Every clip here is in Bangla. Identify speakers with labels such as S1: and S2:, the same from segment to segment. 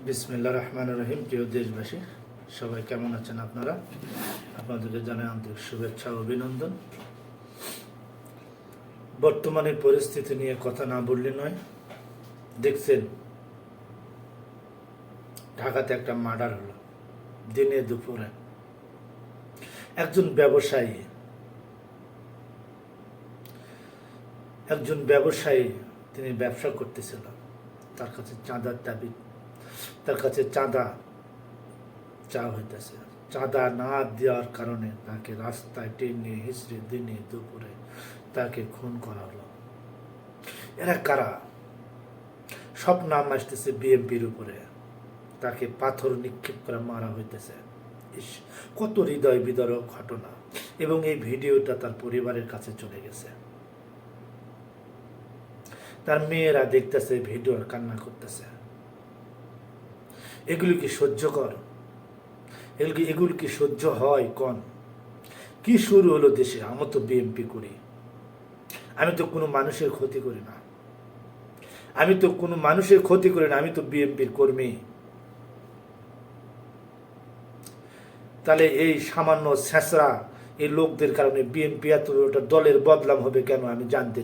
S1: বিসমিল্লাহির রহমানির রহিম। প্রিয় দেশবাসী, সবাই কেমন আছেন আপনারা? আপনাদেরকে জানাই আন্তরিক শুভেচ্ছা ও অভিনন্দন। বর্তমানে পরিস্থিতি নিয়ে কথা না বললে নয়। দেখছেন, ঢাকাতে একটা মার্ডার হলো দিনে দুপুরে। একজন ব্যবসায়ী তিনি ব্যবসা করতেছিল। তার কাছে চাঁদার দাবি, তার কাছে চাঁদা হইতেছে। চাঁদা না দেওয়ার কারণে তাকে রাস্তায় টেনে হিঁচড়ে দিনে দুপুরে তাকে খুন করা হলো। এরা কারা? সব নাম আসতেছে বিএনপির উপরে। তাকে পাথর নিক্ষেপ করে মারা হইতেছে। কত হৃদয় বিদারক ঘটনা। এবং এই ভিডিওটা তার পরিবারের কাছে চলে গেছে। তার মেয়েরা দেখতেছে ভিডিও, কান্না করতেছে। এগুলি কি সহ্যকর? এগুলি কি সহ্য হয়? কোন কি শুরু হলো দেশে? আমি তো বিএনপি করি, আমি তো কোনো মানুষের ক্ষতি করি না, আমি তো বিএনপির কর্মী। তাহলে এই সামান্য ছেঁচড়া এই লোকদের কারণে বিএনপি এত দলের বদনাম হবে কেন? আমি জানতে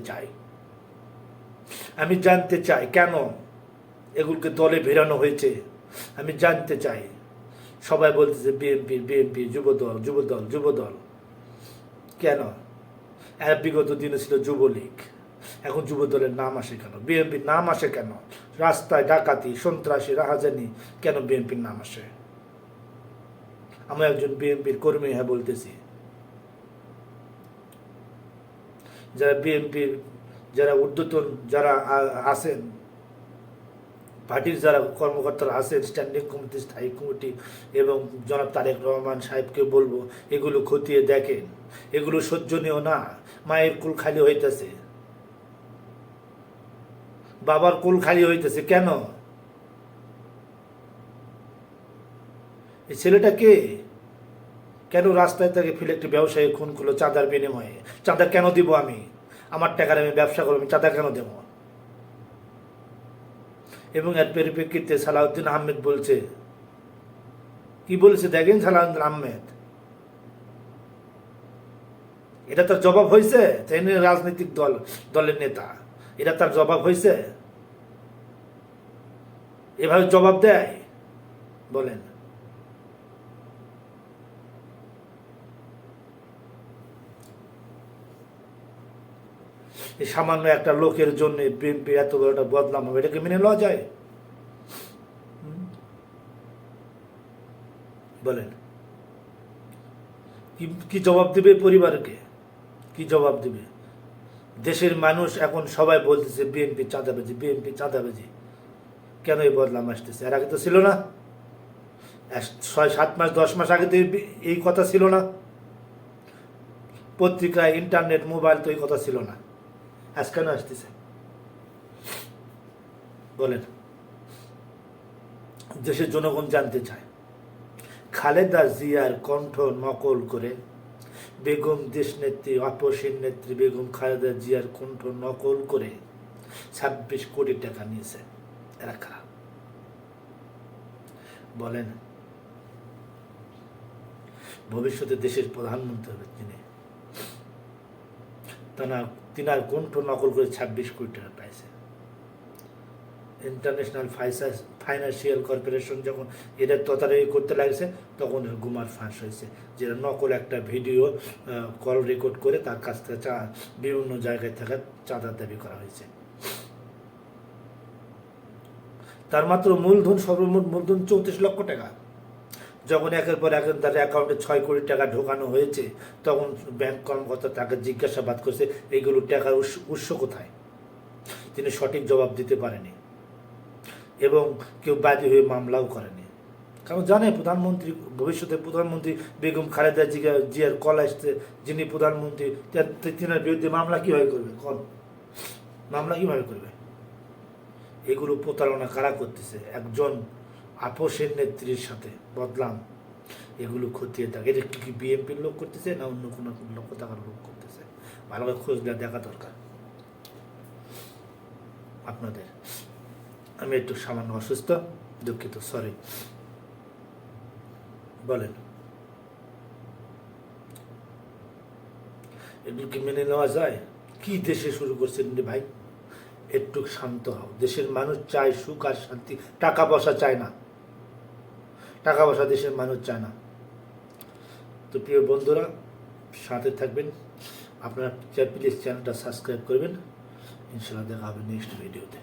S1: চাই কেন এগুলোকে দলে ভেরানো হয়েছে। আমি জানতে চাই। সবাই বলতেছে বিএনপি যুবদল। কেন? বিগত দিনে ছিল যুবলীগ, এখন যুবদলের নাম আসে কেন? বিএনপির নাম আসে কেন? রাস্তায় ডাকাতি, সন্ত্রাসী, রাহাজানি, কেন বিএনপির নাম আসে? আমি একজন বিএনপির কর্মী হ্যাঁ বলতেছি। যারা বিএনপির যারা ঊর্ধ্বতন যারা আছেন, পার্টির যারা কর্মকর্তারা আছেন, স্ট্যান্ডিং কমিটি, স্থায়ী কমিটি এবং জনাব তারেক রহমান সাহেবকে বলবো, এগুলো খতিয়ে দেখেন। এগুলো সহ্যনীয় না। মায়ের কুল খালি হইতেছে, বাবার কুল খালি হইতেছে। কেন? এই ছেলেটা কে? কেন রাস্তায় তাকে ফেলে একটি ব্যবসায়ী খুন করলো চাঁদার বিনিময়ে? চাঁদা কেন দিব আমি? আমার টাকার আমি ব্যবসা করবো, আমি চাঁদা কেন দেব? এবং এর পরিপ্রেক্ষিতে সালাউদ্দিন আহমেদ বলছে, কি বলছে দেখেন সালাউদ্দিন আহমেদ। এটা তার জবাব হয়েছে? তিনি রাজনৈতিক দলের নেতা, এটা তার জবাব হয়েছে? এভাবে জবাব দেয়? বলেন। এই সামান্য একটা লোকের জন্য বিএনপি এত বড় একটা বদনাম হবে, এটাকে মেনে নেওয়া যায়? বলেন। কি জবাব দিবে পরিবারকে? কি জবাব দিবে? দেশের মানুষ এখন সবাই বলতেছে বিএনপি চাঁদাবাজি। কেন এই বদনাম আসতেছে? এর আগে তো ছিল না। 6-7 মাস 10 মাস আগে তো এই কথা ছিল না। পত্রিকায়, ইন্টারনেট, মোবাইল তো এই কথা ছিল না। আজ কেন আসতেছে? বলেন। দেশের জনগণ জানতে চায়। খালেদা জিয়ার কণ্ঠ নকল করে বেগম দেশনেত্রী, আপসীর নেত্রী বেগম খালেদা জিয়ার কণ্ঠ নকল করে 26 কোটি টাকা নিয়েছে। এরা কারা? বলেন। ভবিষ্যতে দেশের প্রধানমন্ত্রী হবে তিনি। তিনার কণ্ঠ নকল করে 26 কোটি টাকা পাইছে। ইন্টারন্যাশনাল ফাইন্যান্সিয়াল কর্পোরেশন যখন এদের তদারকি করতে লাগছে, তখন এর গুমার ফাঁস হয়েছে, যেটা নকল একটা ভিডিও কল রেকর্ড করে তার কাছ থেকে বিভিন্ন জায়গায় থাকা চাঁদার দাবি করা হয়েছে। তার মাত্র সর্বমোট মূলধন 34 লক্ষ টাকা। যখন একের পর এক তার অ্যাকাউন্টে 6 কোটি টাকা ঢোকানো হয়েছে, তখন ব্যাংক কর্মকর্তা তাকে জিজ্ঞাসাবাদ করছে এইগুলো টাকার উৎস কোথায়। তিনি সঠিক জবাব দিতে পারেনি এবং কেউ বাদী হয়ে মামলাও করেনি। কারণ জানে প্রধানমন্ত্রী, ভবিষ্যতে প্রধানমন্ত্রী বেগম খালেদা জিয়ার কল আসছে, যিনি প্রধানমন্ত্রী, তিনার বিরুদ্ধে মামলা কীভাবে করবে? কীভাবে করবে? এগুলো প্রতারণা কারা করতেছে? একজন আপসের নেত্রীর সাথে বদলাম, এগুলো খতিয়ে থাকে। এটা কি বিএনপির লোক করতেছে না অন্য কোনো লক্ষ টাকার লোক করতেছে? ভালো করে খোঁজ দেখা দরকার আপনাদের। আমি একটু সামান্য অসুস্থ। দুঃখিত, সরি। বলেন, এগুলো কি মেনে নেওয়া যায়? কি দেশে শুরু করছেন রে ভাই? একটু শান্ত হও। দেশের মানুষ চায় সুখ আর শান্তি, টাকা পয়সা চায় না। টাকা পয়সা দেশের মানুষ চায় না। তো প্রিয় বন্ধুরা, সাথে থাকবেন। আপনারা প্লিজ চ্যানেলটা সাবস্ক্রাইব করবেন। ইনশাআল্লাহ দেখা হবে নেক্সট ভিডিওতে।